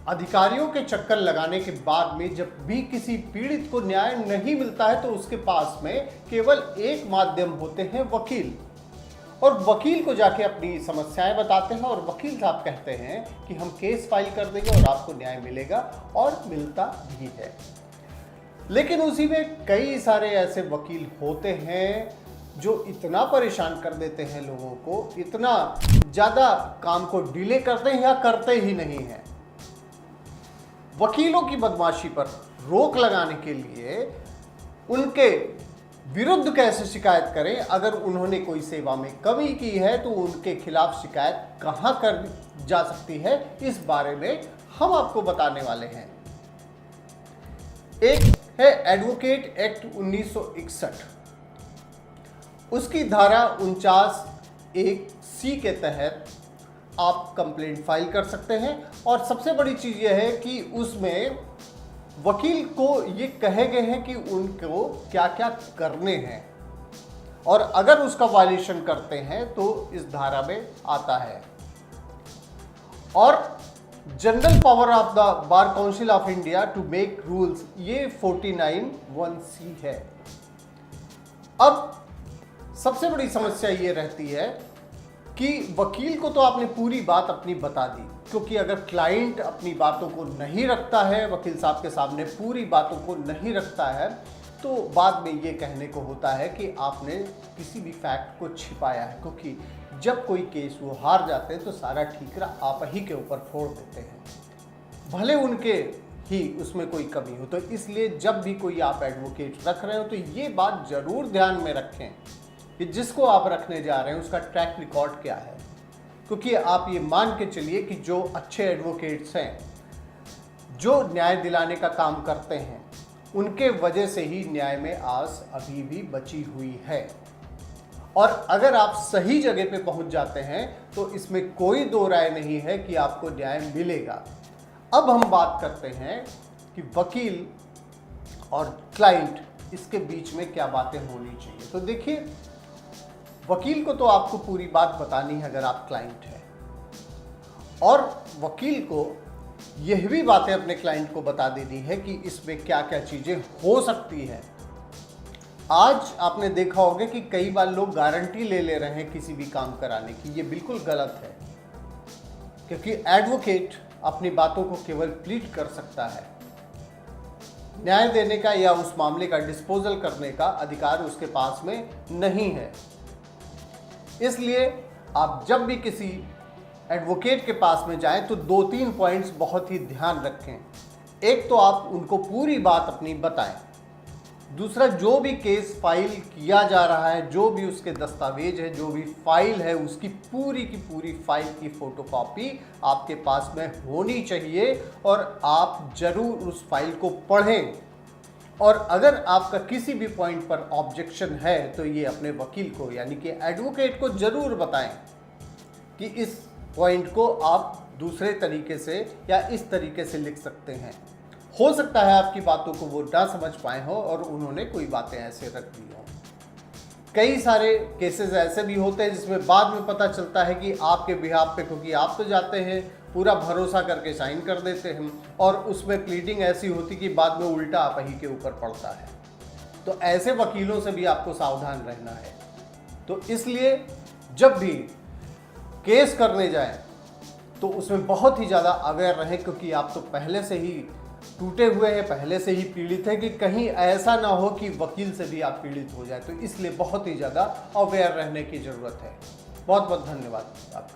अधिकारियों के चक्कर लगाने के बाद में जब भी किसी पीड़ित को न्याय नहीं मिलता है तो उसके पास में केवल एक माध्यम होते हैं, वकील। और वकील को जाके अपनी समस्याएं बताते हैं और वकील साहब कहते हैं कि हम केस फाइल कर देंगे और आपको न्याय मिलेगा, और मिलता भी है। लेकिन उसी में कई सारे ऐसे वकील होते हैं जो इतना परेशान कर देते हैं लोगों को, इतना ज़्यादा काम को डिले करते हैं या करते ही नहीं हैं। वकीलों की बदमाशी पर रोक लगाने के लिए उनके विरुद्ध कैसे शिकायत करें, अगर उन्होंने कोई सेवा में कमी की है तो उनके खिलाफ शिकायत कहां कर जा सकती है, इस बारे में हम आपको बताने वाले हैं। एक है एडवोकेट एक्ट 1961। उसकी धारा 49(1)(c) के तहत आप कंप्लेंट फाइल कर सकते हैं। और सबसे बड़ी चीज़ यह है कि उसमें वकील को ये कहे गए हैं कि उनको क्या क्या करने हैं, और अगर उसका वायलेशन करते हैं तो इस धारा में आता है। और general power of the Bar Council of India to make rules, ये 49(1)(c) है। अब सबसे बड़ी समस्या ये रहती है कि वकील को तो आपने पूरी बात अपनी बता दी, क्योंकि अगर क्लाइंट अपनी बातों को नहीं रखता है, वकील साहब के सामने पूरी बातों को नहीं रखता है, तो बाद में ये कहने को होता है कि आपने किसी भी फैक्ट को छिपाया है। क्योंकि जब कोई केस वो हार जाते हैं तो सारा ठीकरा आप ही के ऊपर फोड़ देते हैं, भले उनके ही उसमें कोई कमी हो। तो इसलिए जब भी कोई आप एडवोकेट रख रहे हो तो ये बात ज़रूर ध्यान में रखें कि जिसको आप रखने जा रहे हैं उसका ट्रैक रिकॉर्ड क्या है। क्योंकि आप ये मान के चलिए कि जो अच्छे एडवोकेट्स हैं, जो न्याय दिलाने का काम करते हैं, उनके वजह से ही न्याय में आस अभी भी बची हुई है। और अगर आप सही जगह पे पहुंच जाते हैं तो इसमें कोई दो राय नहीं है कि आपको न्याय मिलेगा। अब हम बात करते हैं कि वकील और क्लाइंट, इसके बीच में क्या बातें होनी चाहिए। तो देखिए, वकील को तो आपको पूरी बात बतानी है अगर आप क्लाइंट हैं, और वकील को यह भी बातें अपने क्लाइंट को बता देनी है कि इसमें क्या क्या चीज़ें हो सकती हैं। आज आपने देखा होगा कि कई बार लोग गारंटी ले ले रहे हैं किसी भी काम कराने की, ये बिल्कुल गलत है। क्योंकि एडवोकेट अपनी बातों को केवल प्लीड कर सकता है, न्याय देने का या उस मामले का डिस्पोजल करने का अधिकार उसके पास में नहीं है। इसलिए आप जब भी किसी एडवोकेट के पास में जाएं तो 2-3 पॉइंट्स बहुत ही ध्यान रखें। एक तो आप उनको पूरी बात अपनी बताएं। दूसरा, जो भी केस फाइल किया जा रहा है, जो भी उसके दस्तावेज है, जो भी फाइल है, उसकी पूरी की पूरी फाइल की फोटोकॉपी आपके पास में होनी चाहिए और आप जरूर उस फाइल को पढ़ें। और अगर आपका किसी भी पॉइंट पर ऑब्जेक्शन है तो ये अपने वकील को यानी कि एडवोकेट को ज़रूर बताएं कि इस पॉइंट को आप दूसरे तरीके से या इस तरीके से लिख सकते हैं। हो सकता है आपकी बातों को वो ना समझ पाए हो और उन्होंने कोई बातें ऐसे रख दी हो। कई सारे केसेस ऐसे भी होते हैं जिसमें बाद में पता चलता है कि आपके बिहाफ पे, क्योंकि आप तो जाते हैं पूरा भरोसा करके साइन कर देते हैं, और उसमें प्लीडिंग ऐसी होती कि बाद में उल्टा आप ही के ऊपर पड़ता है। तो ऐसे वकीलों से भी आपको सावधान रहना है। तो इसलिए जब भी केस करने जाएं तो उसमें बहुत ही ज़्यादा अवेयर रहें, क्योंकि आप तो पहले से ही टूटे हुए हैं, पहले से ही पीड़ित हैं कि कहीं ऐसा ना हो कि वकील से भी आप पीड़ित हो जाए। तो इसलिए बहुत ही ज़्यादा अवेयर रहने की ज़रूरत है। बहुत बहुत धन्यवाद आपका।